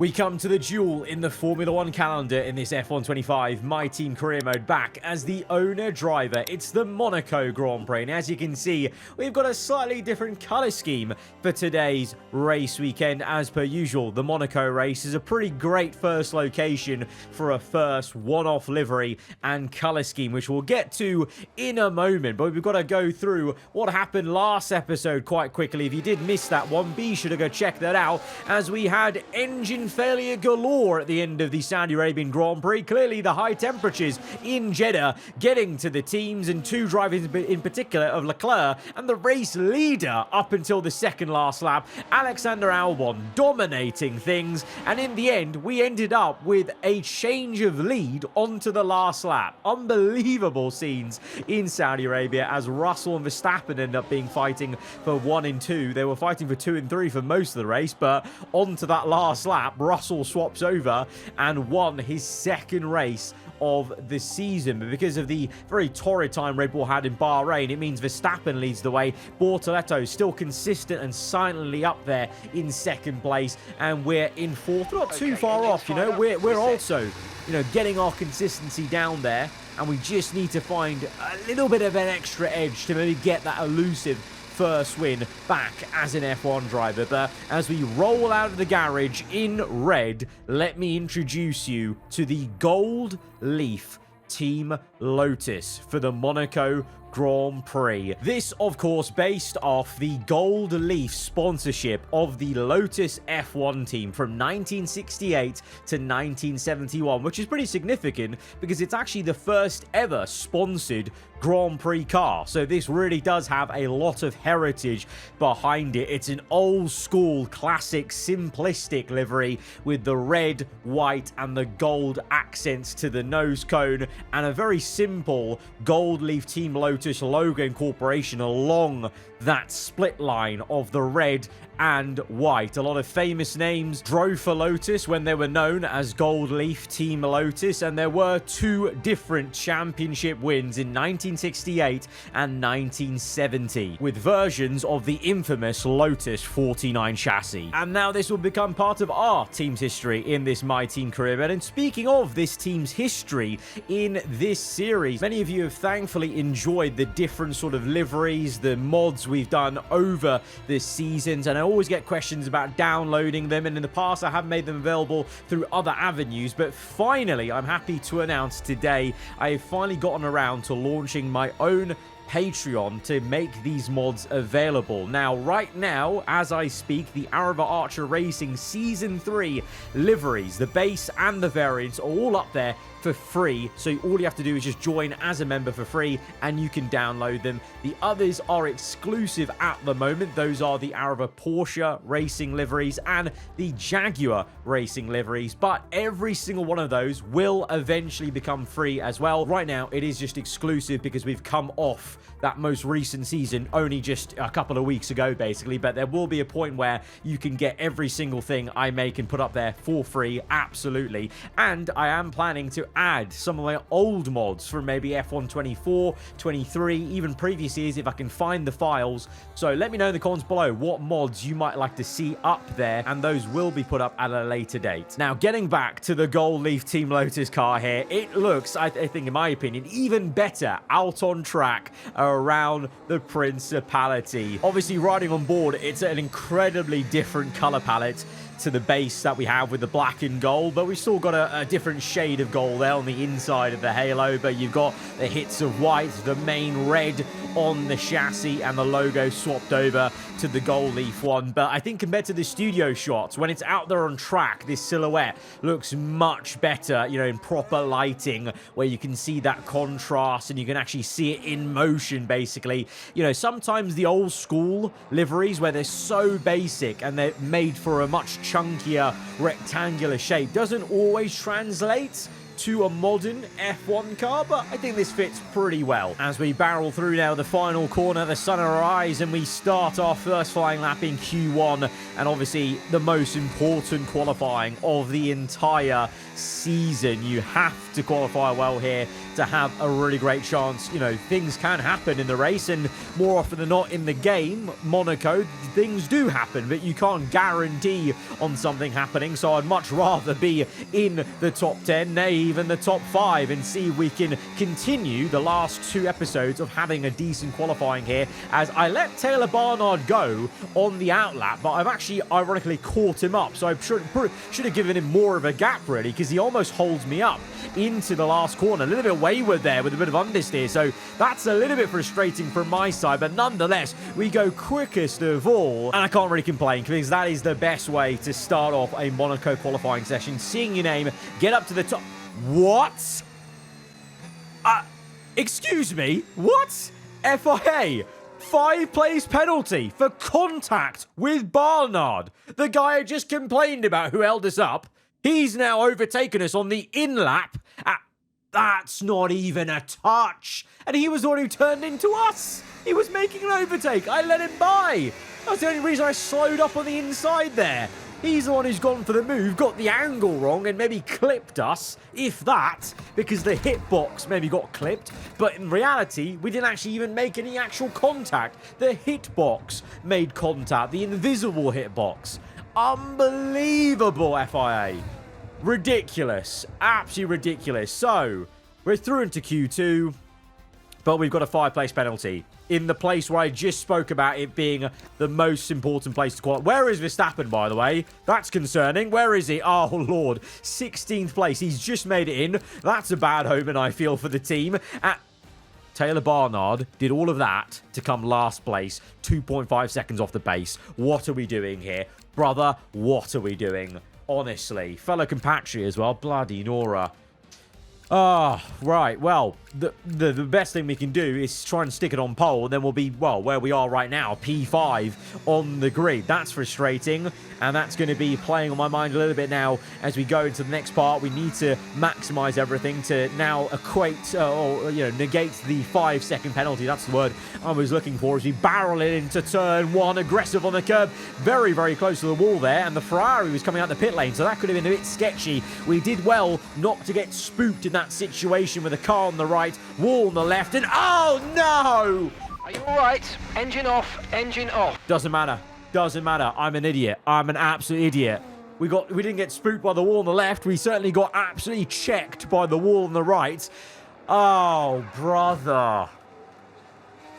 We come to the duel in the Formula 1 calendar in this F125 My Team Career Mode back as the owner-driver. It's the Monaco Grand Prix, and as you can see, we've got a slightly different colour scheme for today's race weekend. As per usual, the Monaco race is a pretty great first location for a first one-off livery and colour scheme, which we'll get to in a moment. But we've got to go through what happened last episode quite quickly. If you did miss that one, be sure to go check that out, as we had engine failure galore at the end of the Saudi Arabian Grand Prix. Clearly the high temperatures in Jeddah getting to the teams, and two drivers in particular of Leclerc and the race leader up until the second last lap, Alexander Albon, dominating things. And in the end, we ended up with a change of lead onto the last lap. Unbelievable scenes in Saudi Arabia as Russell and Verstappen ended up being fighting for 1 and 2. They were fighting for 2 and 3 for most of the race, but onto that last lap, Russell swaps over and won his second race of the season. But because of the very torrid time Red Bull had in Bahrain, it means Verstappen leads the way. Bortoletto still consistent and silently up there in second place, and we're in fourth. Not too far off, you know. We're also, you know, getting our consistency down there, and we just need to find a little bit of an extra edge to maybe get that elusive first win back as an F1 driver. But as we roll out of the garage in red, let me introduce you to the Gold Leaf Team Lotus for the Monaco Grand Prix. This, of course, based off the Gold Leaf sponsorship of the Lotus F1 team from 1968 to 1971, which is pretty significant because it's actually the first ever sponsored Grand Prix car. So this really does have a lot of heritage behind it. It's an old school, classic, simplistic livery with the red, white, and the gold accents to the nose cone, and a very simple Gold Leaf Team Lotus logo incorporation along that split line of the red and white. A lot of famous names drove for Lotus when they were known as Gold Leaf Team Lotus, and there were two different championship wins in 1968 and 1970 with versions of the infamous Lotus 49 chassis. And now this will become part of our team's history in this My Team Career Mode. And speaking of this team's history in this series, many of you have thankfully enjoyed the different sort of liveries, the mods we've done over the seasons, and I always get questions about downloading them, and in the past I have made them available through other avenues. But finally, I'm happy to announce today I have finally gotten around to launching my own Patreon to make these mods available. Now, right now, as I speak, the Aarava Archer Racing Season 3 liveries, the base and the variants, are all up there for free. So all you have to do is just join as a member for free and you can download them. The others are exclusive at the moment. Those are the Aarava Porsche Racing liveries and the Jaguar Racing liveries, but every single one of those will eventually become free as well. Right now, it is just exclusive because we've come off that most recent season only just a couple of weeks ago, basically. But there will be a point where you can get every single thing I make and put up there for free, absolutely. And I am planning to add some of my old mods from maybe F124, 23, even previous years if I can find the files. So let me know in the comments below what mods you might like to see up there, and those will be put up at a later date. Now, getting back to the Gold Leaf Team Lotus car here, it looks, I think in my opinion, even better out on track around the Principality. Obviously, riding on board, it's an incredibly different color palette to the base that we have with the black and gold, but we've still got a different shade of gold there on the inside of the halo. But you've got the hits of white, the main red on the chassis, and the logo swapped over to the Gold Leaf one. But I think compared to the studio shots, when it's out there on track, this silhouette looks much better, you know, in proper lighting, where you can see that contrast and you can actually see it in motion, basically. You know, sometimes the old school liveries where they're so basic and they're made for a much chunkier rectangular shape doesn't always translate to a modern F1 car, but I think this fits pretty well. As we barrel through now the final corner, the sun in our eyes, and we start our first flying lap in Q1, and obviously the most important qualifying of the entire season. You have to qualify well here to have a really great chance. You know, things can happen in the race, and more often than not in the game, Monaco, things do happen, but you can't guarantee on something happening. So I'd much rather be in the top 10, nay, even the top 5, and see if we can continue the last 2 episodes of having a decent qualifying here, as I let Taylor Barnard go on the outlap, but I've actually ironically caught him up. So I should have given him more of a gap, really, because he almost holds me up into the last corner. A little bit wayward there with a bit of understeer, so that's a little bit frustrating from my side, but nonetheless, we go quickest of all, and I can't really complain, because that is the best way to start off a Monaco qualifying session. Seeing your name get up to the top. What? Excuse me? What? FIA. 5-place penalty for contact with Barnard. The guy I just complained about who held us up. He's now overtaken us on the in-lap. That's not even a touch. And he was the one who turned into us. He was making an overtake. I let him by. That's the only reason I slowed up on the inside there. He's the one who's gone for the move, got the angle wrong, and maybe clipped us, if that, because the hitbox maybe got clipped. But in reality, we didn't actually even make any actual contact. The hitbox made contact, the invisible hitbox. Unbelievable, FIA. Ridiculous. Absolutely ridiculous. So, we're through into Q2, but we've got a 5-place penalty in the place where I just spoke about it being the most important place to qualify. Where is Verstappen, by the way? That's concerning. Where is he? Oh, Lord. 16th place. He's just made it in. That's a bad omen, I feel, for the team. Taylor Barnard did all of that to come last place, 2.5 seconds off the base. What are we doing here? Brother, what are we doing? Honestly. Fellow compatriot as well. Bloody Nora. Right. Well, the best thing we can do is try and stick it on pole, and then we'll be, well, where we are right now, P5 on the grid. That's frustrating, and that's going to be playing on my mind a little bit now as we go into the next part. We need to maximize everything to now equate, or, you know, negate the 5-second penalty. That's the word I was looking for, as we barrel it into turn 1, aggressive on the curb, very, very close to the wall there, and the Ferrari was coming out the pit lane, so that could have been a bit sketchy. We did well not to get spooked in that situation with a car on the right, wall on the left, and oh no! Are you alright? Engine off, engine off. Doesn't matter. Doesn't matter. I'm an idiot. I'm an absolute idiot. We didn't get spooked by the wall on the left. We certainly got absolutely checked by the wall on the right. Oh, brother.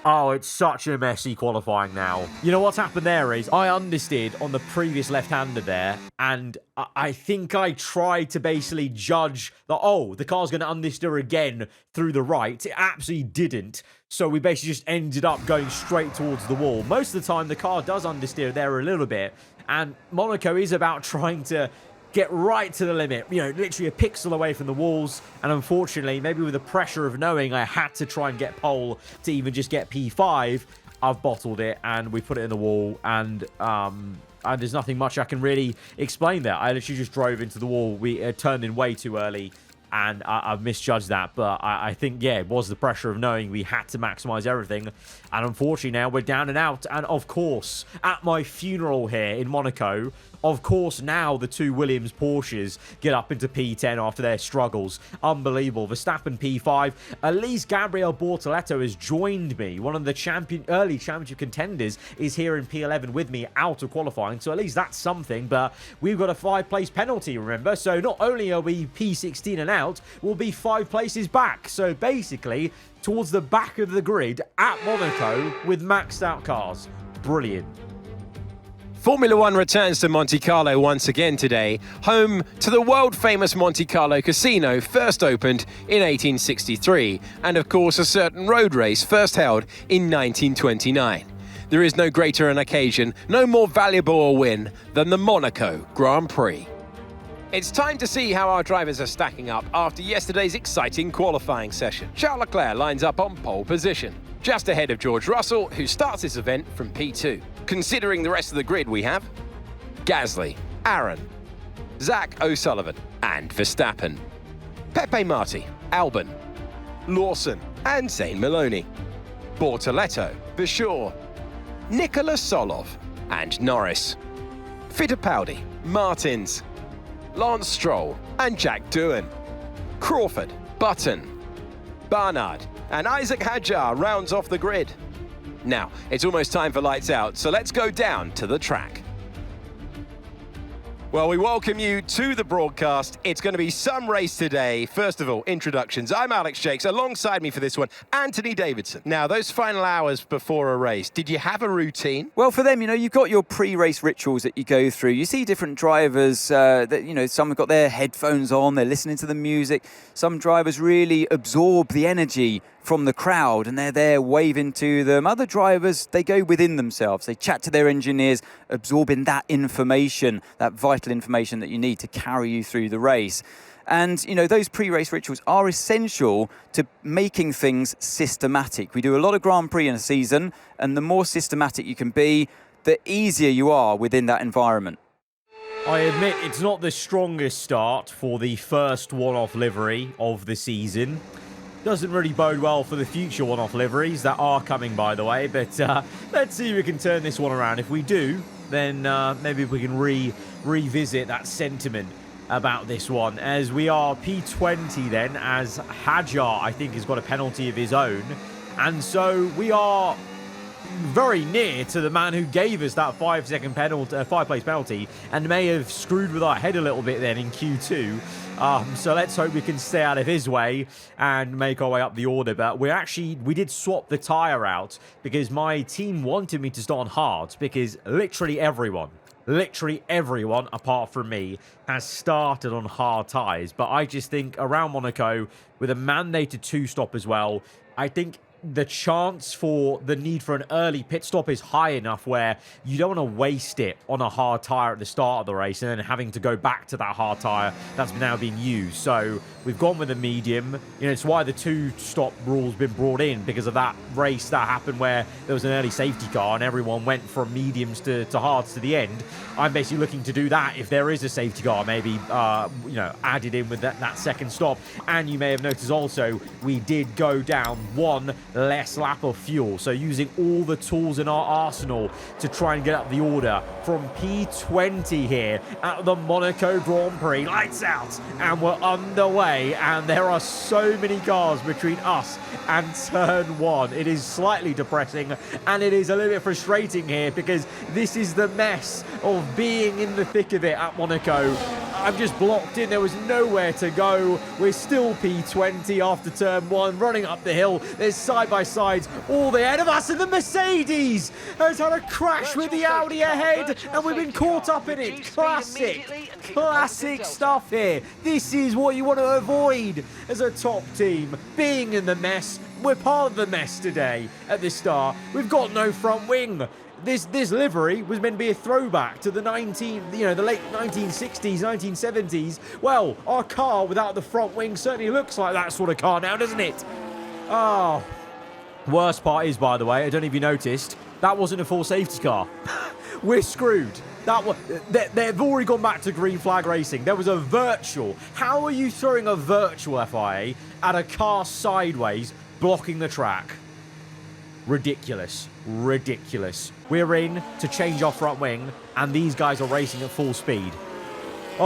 Oh, it's such a messy qualifying now. You know what's happened there is I understeered on the previous left-hander there, and I think I tried to basically judge that, oh, the car's going to understeer again through the right. It absolutely didn't. So we basically just ended up going straight towards the wall. Most of the time, the car does understeer there a little bit, and Monaco is about trying to get right to the limit, you know, literally a pixel away from the walls. And unfortunately, maybe with the pressure of knowing I had to try and get pole to even just get P5, I've bottled it and we put it in the wall. And there's nothing much I can really explain there. I literally just drove into the wall. We turned in way too early, and I've misjudged that. But I think, yeah, it was the pressure of knowing we had to maximize everything. And unfortunately, now we're down and out. And of course, at my funeral here in Monaco, of course, now the 2 Williams Porsches get up into P10 after their struggles. Unbelievable. Verstappen P5. At least Gabriel Bortoleto has joined me. One of the early championship contenders is here in P11 with me out of qualifying. So at least that's something. But we've got a 5-place penalty, remember? So not only are we P16 and out, we'll be 5 places back. So basically, towards the back of the grid at Monaco with maxed out cars. Brilliant. Formula One returns to Monte Carlo once again today, home to the world-famous Monte Carlo Casino, first opened in 1863, and of course a certain road race first held in 1929. There is no greater an occasion, no more valuable a win than the Monaco Grand Prix. It's time to see how our drivers are stacking up after yesterday's exciting qualifying session. Charles Leclerc lines up on pole position, just ahead of George Russell, who starts this event from P2. Considering the rest of the grid, we have Gasly, Aaron, Zach O'Sullivan, and Verstappen. Pepe Marti, Albon, Lawson and Zane Maloney, Bortoletto, Bashir, Nicholas Solov and Norris, Fittipaldi, Martins, Lance Stroll and Jack Doohan, Crawford, Button, Barnard and Isaac Hadjar rounds off the grid. Now, it's almost time for lights out, so let's go down to the track. Well, we welcome you to the broadcast. It's going to be some race today. First of all, introductions. I'm Alex Jakes. Alongside me for this one, Anthony Davidson. Now, those final hours before a race, did you have a routine? Well, for them, you've got your pre-race rituals that you go through. You see different drivers that, some have got their headphones on, they're listening to the music. Some drivers really absorb the energy from the crowd and they're there waving to them. Other drivers, they go within themselves. They chat to their engineers, absorbing that information, that vital information that you need to carry you through the race. And, those pre-race rituals are essential to making things systematic. We do a lot of Grand Prix in a season, and the more systematic you can be, the easier you are within that environment. I admit it's not the strongest start for the first one-off livery of the season. Doesn't really bode well for the future one-off liveries that are coming, by the way. But let's see if we can turn this one around. If we do, then maybe we can revisit that sentiment about this one. As we are P20 then, as Hadjar, I think, has got a penalty of his own. And so we are very near to the man who gave us that 5-second penalty, 5-place penalty, and may have screwed with our head a little bit then in Q2. So let's hope we can stay out of his way and make our way up the order. But we did swap the tyre out because my team wanted me to start on hard, because literally everyone apart from me has started on hard tyres. But I just think around Monaco, with a mandated 2-stop as well, I think the chance for the need for an early pit stop is high enough where you don't want to waste it on a hard tyre at the start of the race and then having to go back to that hard tyre that's now being used. So we've gone with a medium. It's why the 2-stop rule's been brought in, because of that race that happened where there was an early safety car and everyone went from mediums to hards to the end. I'm basically looking to do that if there is a safety car, maybe added in with that second stop. And you may have noticed also we did go down one less lap of fuel, so using all the tools in our arsenal to try and get up the order from P20 here at the Monaco Grand Prix. Lights out, and we're underway, and there are so many cars between us and turn 1. It is slightly depressing, and it is a little bit frustrating here, because this is the mess of being in the thick of it at Monaco. I'm just blocked in. There was nowhere to go. We're still P20 after turn 1, running up the hill. There's side-by-sides all the ahead of us, and the Mercedes has had a crash with the Audi ahead, and we've been caught up in it. Classic stuff here. This is what you want to avoid as a top team, being in the mess. We're part of the mess today at the start. We've got no front wing. This livery was meant to be a throwback to the late 1960s, 1970s. Well, our car without the front wing certainly looks like that sort of car now, doesn't it? Oh, worst part is, by the way, I don't know if you noticed, that wasn't a full safety car. We're screwed. They've already gone back to green flag racing. There was a virtual. How are you throwing a virtual FIA at a car sideways, blocking the track? Ridiculous. We're in to change our front wing, and these guys are racing at full speed. We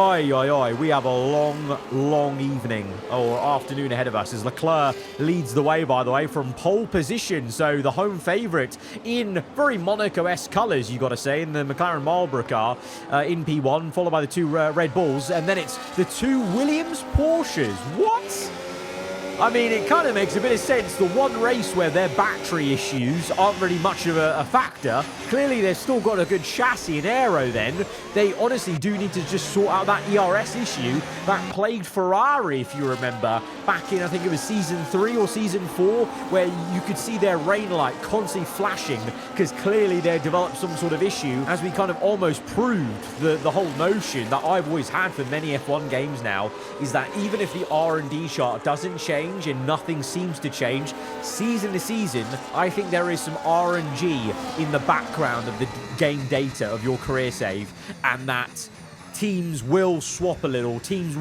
have a long evening or afternoon ahead of us, as Leclerc leads the way, by the way, from pole position. So the home favourite in very Monaco-esque colours, you got to say, in the McLaren Marlboro car in P1, followed by the 2 Red Bulls, and then it's the 2 Williams Porsches. What? I mean, it kind of makes a bit of sense. The one race where their battery issues aren't really much of a factor. Clearly, they've still got a good chassis and aero then. They honestly do need to just sort out that ERS issue that plagued Ferrari, if you remember, back in, I think it was season 3 or season 4, where you could see their rain light constantly flashing because clearly they developed some sort of issue, as we kind of almost proved the whole notion that I've always had for many F1 games now, is that even if the R&D chart doesn't change and nothing seems to change season to season, I think there is some RNG in the background of the game data of your career save, and that teams will swap a little. Teams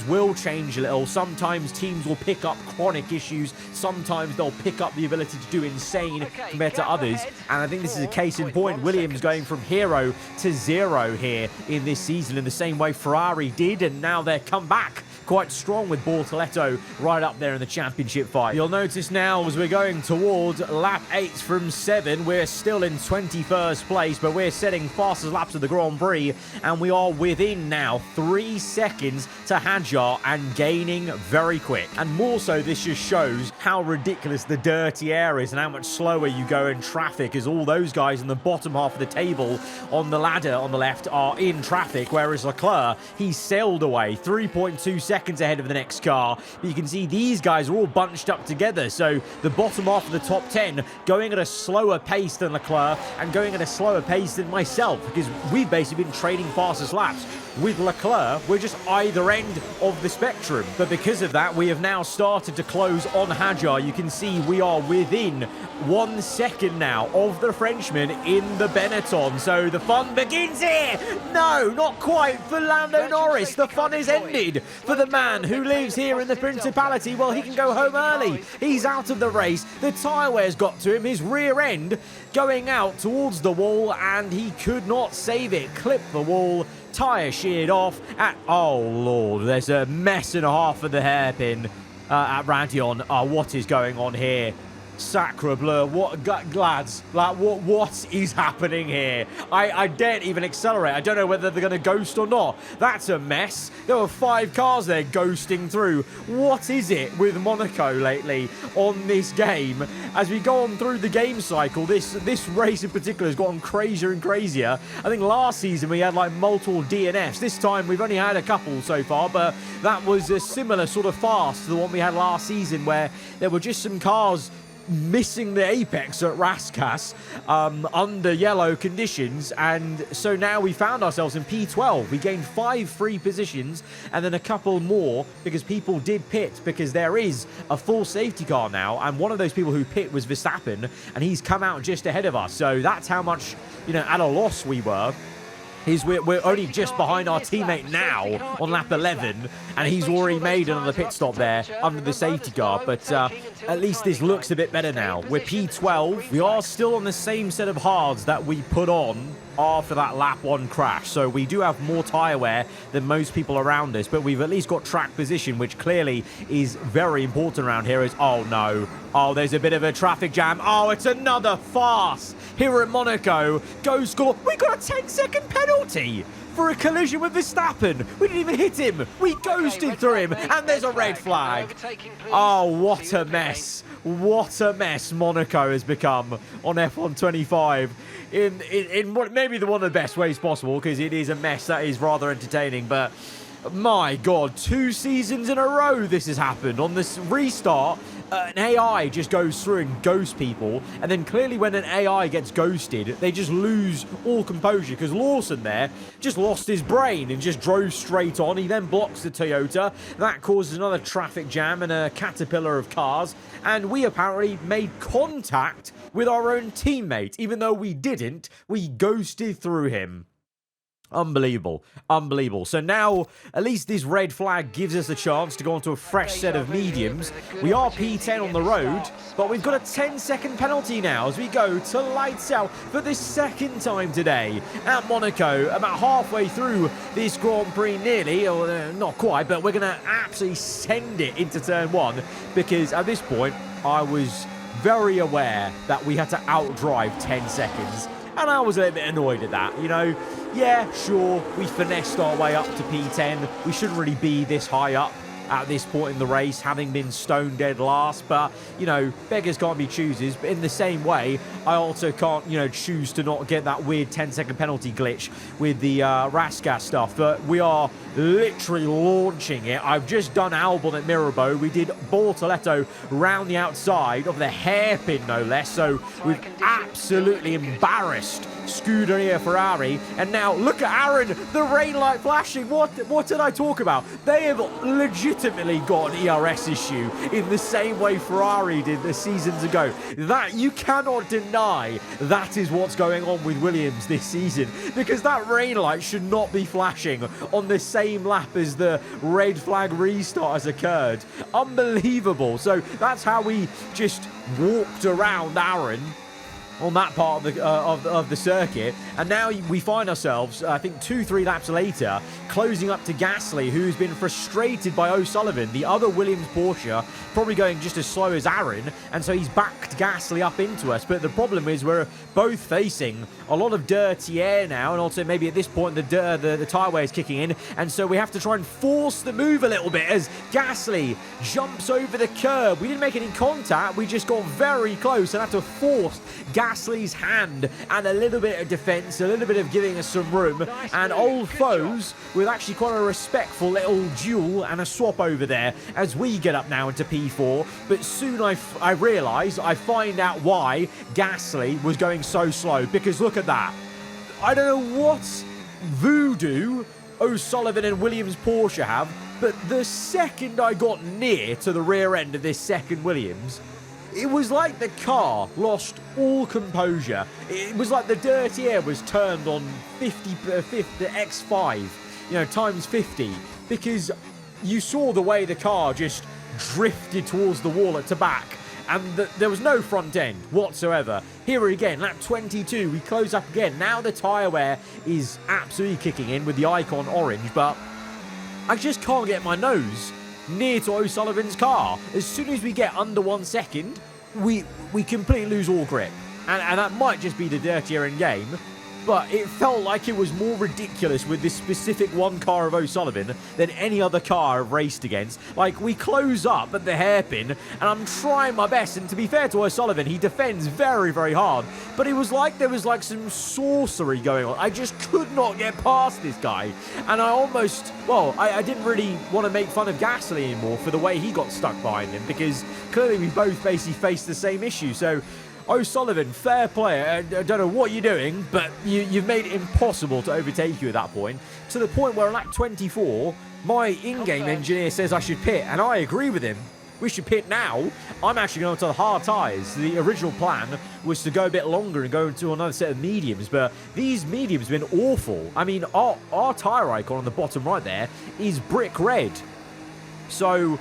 will change a little. Sometimes teams will pick up chronic issues. Sometimes they'll pick up the ability to do insane compared to others. And I think this is a case in point. Williams going from hero to zero here in this season in the same way Ferrari did, and now they're come back quite strong with Bortoletto right up there in the championship fight. You'll notice now as we're going towards lap 8 from 7, we're still in 21st place, but we're setting fastest laps of the Grand Prix, and we are within now 3 seconds to Hadjar and gaining very quick. And more so, this just shows how ridiculous the dirty air is and how much slower you go in traffic, as all those guys in the bottom half of the table on the ladder on the left are in traffic, whereas Leclerc, he sailed away 3.2 seconds ahead of the next car. But you can see these guys are all bunched up together, so the bottom half of the top 10 going at a slower pace than Leclerc and going at a slower pace than myself, because we've basically been trading fastest laps. With Leclerc, we're just either end of the spectrum. But because of that, we have now started to close on Hadjar. You can see we are within 1 second now of the Frenchman in the Benetton. So the fun begins here. No, not quite for Lando Norris. The fun is ended for the man who lives here in the Principality. Well, he can go home early. He's out of the race. The tyre wear's got to him. His rear end going out towards the wall, and he could not save it. Clipped the wall. Tyre sheared off at, oh lord, there's a mess and a half of the hairpin at Radion. What is going on here? Sacre bleu, what, lads, like, what is happening here? I daren't even accelerate. I don't know whether they're going to ghost or not. That's a mess. There were 5 cars there ghosting through. What is it with Monaco lately on this game? As we go on through the game cycle, this race in particular has gotten crazier and crazier. I think last season we had like multiple DNFs. This time we've only had a couple so far, but that was a similar sort of fast to the one we had last season, where there were just some cars missing the apex at Raskas under yellow conditions, and so now we found ourselves in P12. We gained 5 free positions and then a couple more because people did pit, because there is a full safety car now, and one of those people who pit was Verstappen, and he's come out just ahead of us. So that's how much, you know, at a loss we were. We're only just behind our teammate now on lap 11, and he's already made another pit stop there under the safety car. But at least this looks a bit better now. We're P12. We are still on the same set of hards that we put on after that lap 1 crash, so we do have more tyre wear than most people around us, but we've at least got track position, which clearly is very important around here. Oh no, oh, there's a bit of a traffic jam. Oh, it's another fast here at Monaco. Go score. We got a 10-second penalty for a collision with Verstappen. We didn't even hit him. We ghosted through him, and there's a red flag. Oh, what a mess. What a mess Monaco has become on F1 25 in what maybe one of the best ways possible, because it is a mess that is rather entertaining. But my God, 2 seasons in a row this has happened. On this restart, an AI just goes through and ghosts people, and then clearly when an AI gets ghosted, they just lose all composure, because Lawson there just lost his brain and just drove straight on. He then blocks the Toyota. That causes another traffic jam and a caterpillar of cars, and we apparently made contact with our own teammate. Even though we didn't, we ghosted through him. Unbelievable. Unbelievable. So now, at least this red flag gives us a chance to go onto a fresh set of mediums. We are P10 on the road, but we've got a 10-second penalty now as we go to lights out for the 2nd time today at Monaco. About halfway through this Grand Prix nearly, or not quite, but we're going to absolutely send it into turn 1, because at this point, I was very aware that we had to outdrive 10 seconds. And I was a little bit annoyed at that, you know. Yeah, sure, we finessed our way up to P10. We shouldn't really be this high up at this point in the race, having been stone dead last. But, you know, beggars can't be choosers. But in the same way, I also can't, you know, choose to not get that weird 10-second penalty glitch with the Raskas stuff. But we are literally launching it. I've just done Albon at Mirabeau. We did Bortoletto round the outside of the hairpin, no less. So we've absolutely embarrassed Scuderia Ferrari. And now look at Aaron, the rain light flashing. What did I talk about? They have legitimately got an ERS issue in the same way Ferrari did the seasons ago. That you cannot deny that is what's going on with Williams this season, because that rain light should not be flashing on the same lap as the red flag restart has occurred. Unbelievable. So that's how we just walked around Aaron on that part of the circuit, and now we find ourselves, I think 2-3 laps later, closing up to Gasly, who's been frustrated by O'Sullivan, the other Williams Porsche, probably going just as slow as Aaron, and so he's backed Gasly up into us. But the problem is we're both facing a lot of dirty air now, and also maybe at this point the tyre wear is kicking in, and so we have to try and force the move a little bit as Gasly jumps over the curb. We didn't make any contact, we just got very close and had to force Gasly's hand and a little bit of defence, a little bit of giving us some room, and old foes with actually quite a respectful little duel and a swap over there as we get up now into P4. But soon I realise, I find out why Gasly was going so slow, because look at that. I don't know what voodoo O'Sullivan and Williams Porsche have, but the second I got near to the rear end of this second Williams, it was like the car lost all composure. It was like the dirty air was turned on 50 X5, you know, times 50, because you saw the way the car just drifted towards the wall at the back, and there was no front end whatsoever. Here again, lap 22, we close up again. Now the tyre wear is absolutely kicking in with the icon orange, but I just can't get my nose near to O'Sullivan's car. As soon as we get under 1 second, we completely lose all grip. And that might just be the dirtier in game, but it felt like it was more ridiculous with this specific one car of O'Sullivan than any other car I've raced against. Like, we close up at the hairpin, and I'm trying my best, and to be fair to O'Sullivan, he defends very, very hard, but it was like there was like some sorcery going on. I just could not get past this guy, and I almost, well, I didn't really want to make fun of Gasly anymore for the way he got stuck behind him, because clearly we both basically faced the same issue. So O'Sullivan, fair play. I don't know what you're doing, but you've made it impossible to overtake you at that point. To the point where on lap 24, my in-game engineer says I should pit, and I agree with him. We should pit now. I'm actually going to the hard tyres. The original plan was to go a bit longer and go into another set of mediums, but these mediums have been awful. I mean, our tyre icon on the bottom right there is brick red. So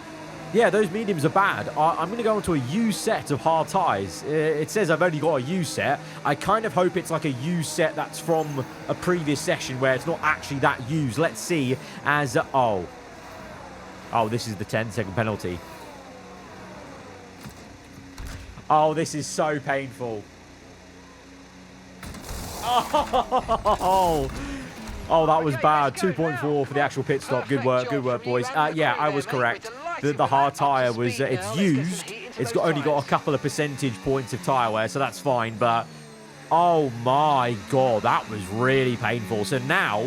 yeah, those mediums are bad. I'm going to go into a U set of hard tyres. It says I've only got a U set. I kind of hope it's like a U set that's from a previous session where it's not actually that used. Let's see as... Oh, this is the 10-second penalty. Oh, this is so painful. Oh, that was bad. 2.4 for the actual pit stop. Good work, boys. Yeah, I was correct. The hard tyre was, it's used. It's only got a couple of percentage points of tyre wear, so that's fine. But, oh my God, that was really painful. So now,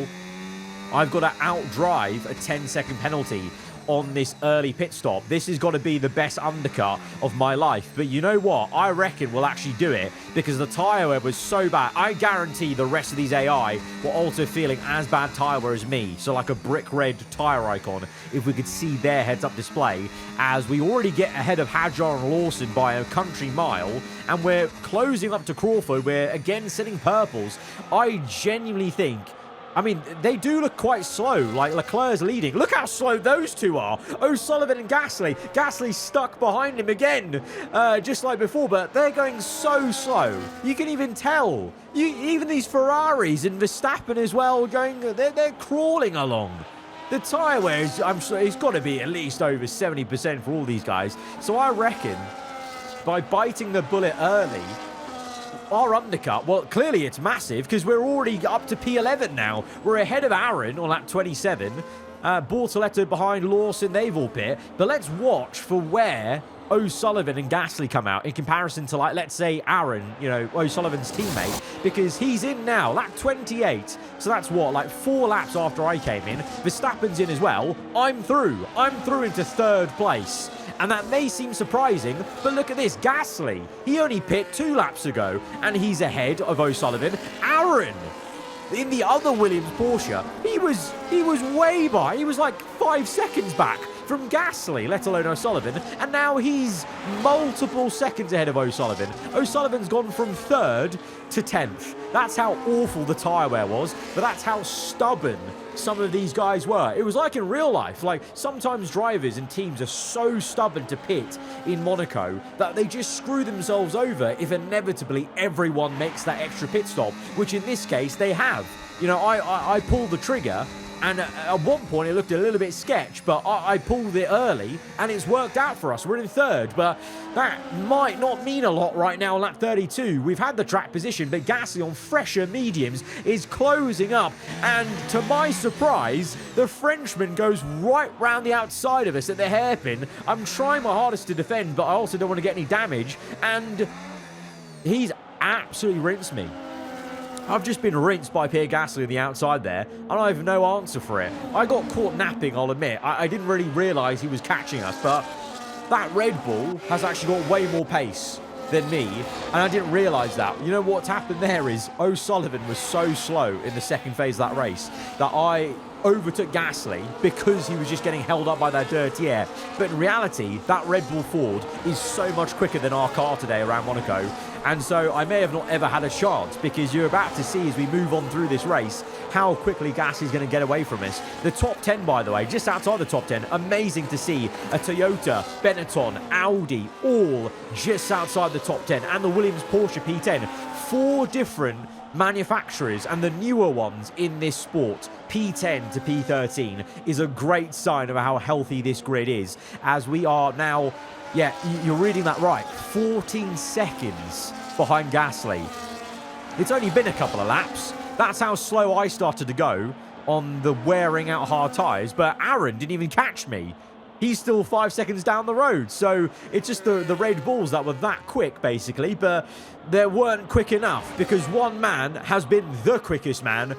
I've got to outdrive a 10-second penalty on this early pit stop. This has got to be the best undercut of my life. But you know what? I reckon we'll actually do it because the tyre wear was so bad. I guarantee the rest of these AI were also feeling as bad tyre wear as me. So like a brick red tyre icon, if we could see their heads-up display, as we already get ahead of Hadjar and Lawson by a country mile, and we're closing up to Crawford. We're again sitting purples. I genuinely think, I mean, they do look quite slow, like Leclerc's leading. Look how slow those two are. O'Sullivan and Gasly. Gasly's stuck behind him again, just like before, but they're going so slow. You can even tell. Even these Ferraris and Verstappen as well, they're crawling along. The tyre wear is, I'm sure, it's got to be at least over 70% for all these guys. So I reckon by biting the bullet early, our undercut, well, clearly it's massive because we're already up to P11 now. We're ahead of Aaron on lap 27. Bortoletto behind Lawson, they've all pit. But let's watch for where O'Sullivan and Gasly come out in comparison to, like, let's say Aaron, you know, O'Sullivan's teammate, because he's in now, lap 28. So that's what, like 4 laps after I came in. Verstappen's in as well. I'm through into third place. And that may seem surprising, but look at this. Gasly, he only pit 2 laps ago, and he's ahead of O'Sullivan. Aaron, in the other Williams Porsche, he was way by. He was like 5 seconds back from Gasly, let alone O'Sullivan, and now he's multiple seconds ahead of O'Sullivan. O'Sullivan's gone from 3rd to 10th. That's how awful the tyre wear was, but that's how stubborn some of these guys were. It was like in real life. Like, sometimes drivers and teams are so stubborn to pit in Monaco that they just screw themselves over if inevitably everyone makes that extra pit stop, which in this case they have. You know, I pulled the trigger, and at one point it looked a little bit sketch, but I pulled it early and it's worked out for us. We're in 3rd, but that might not mean a lot right now on lap 32. We've had the track position, but Gasly on fresher mediums is closing up, and to my surprise, the Frenchman goes right round the outside of us at the hairpin. I'm trying my hardest to defend, but I also don't want to get any damage, and he's absolutely rinsed me. I've just been rinsed by Pierre Gasly on the outside there, and I have no answer for it. I got caught napping, I'll admit. I didn't really realise he was catching us, but that Red Bull has actually got way more pace than me, and I didn't realise that. You know what's happened there is O'Sullivan was so slow in the second phase of that race that I overtook Gasly because he was just getting held up by that dirty air. But in reality, that Red Bull Ford is so much quicker than our car today around Monaco. And so I may have not ever had a chance, because you're about to see as we move on through this race how quickly Gasly's going to get away from us. The top 10, by the way, just outside the top 10, amazing to see a Toyota, Benetton, Audi, all just outside the top 10, and the Williams Porsche P10. 4 different manufacturers, and the newer ones in this sport, P10 to P13, is a great sign of how healthy this grid is, as we are now, yeah, you're reading that right, 14 seconds behind Gasly. It's only been a couple of laps. That's how slow I started to go on the wearing out hard tyres, but Aaron didn't even catch me. He's still 5 seconds down the road, so it's just the Red Bulls that were that quick, basically, but they weren't quick enough, because one man has been the quickest man,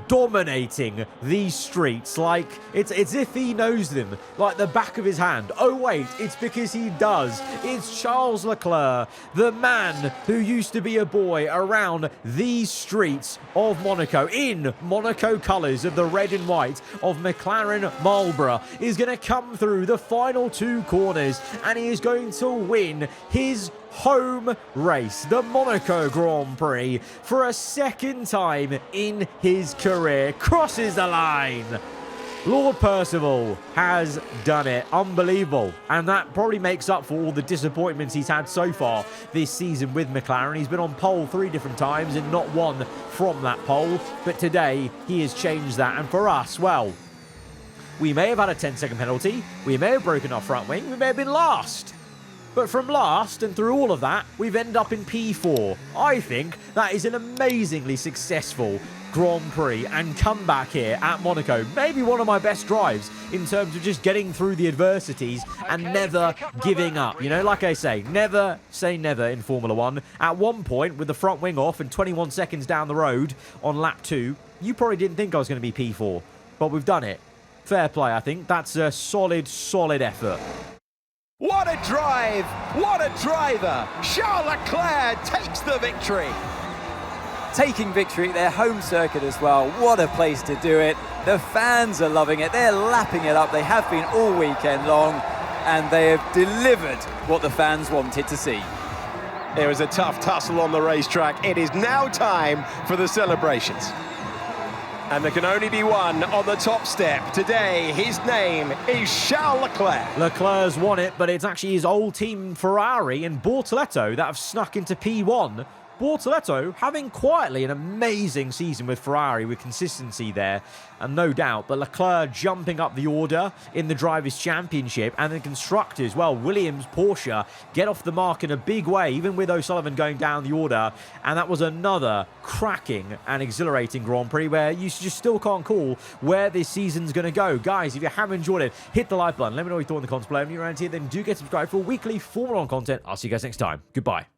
dominating these streets like it's as if he knows them like the back of his hand. Oh wait, it's because he does. It's Charles Leclerc, the man who used to be a boy around these streets of Monaco, in Monaco colours of the red and white of McLaren Marlborough, is going to come through the final 2 corners, and he is going to win his home race, the Monaco Grand Prix, for a 2nd time in his career. Crosses the line. Lord Percival has done it. Unbelievable. And that probably makes up for all the disappointments he's had so far this season with McLaren. He's been on pole 3 different times and not won from that pole. But today, he has changed that. And for us, well, we may have had a 10-second penalty. We may have broken our front wing. We may have been last. But from last and through all of that, we've ended up in P4. I think that is an amazingly successful Grand Prix and comeback here at Monaco. Maybe one of my best drives in terms of just getting through the adversities and never giving up. You know, like I say never in Formula 1. At one point, with the front wing off and 21 seconds down the road on lap 2, you probably didn't think I was going to be P4. But we've done it. Fair play, I think. That's a solid effort. What a drive! What a driver! Charles Leclerc takes the victory. Taking victory at their home circuit as well. What a place to do it. The fans are loving it. They're lapping it up. They have been all weekend long, and they have delivered what the fans wanted to see. It was a tough tussle on the racetrack. It is now time for the celebrations. And there can only be one on the top step. Today, his name is Charles Leclerc. Leclerc's won it, but it's actually his old team Ferrari and Bortoleto that have snuck into P1. Bortoleto having quietly an amazing season with Ferrari, with consistency there, and no doubt. But Leclerc jumping up the order in the Drivers' Championship, and the Constructors, well, Williams, Porsche get off the mark in a big way, even with O'Sullivan going down the order. And that was another cracking and exhilarating Grand Prix where you just still can't call where this season's going to go. Guys, if you have enjoyed it, hit the like button. Let me know what you thought in the comments below. If you're around here, then do get subscribed for weekly Formula 1 content. I'll see you guys next time. Goodbye.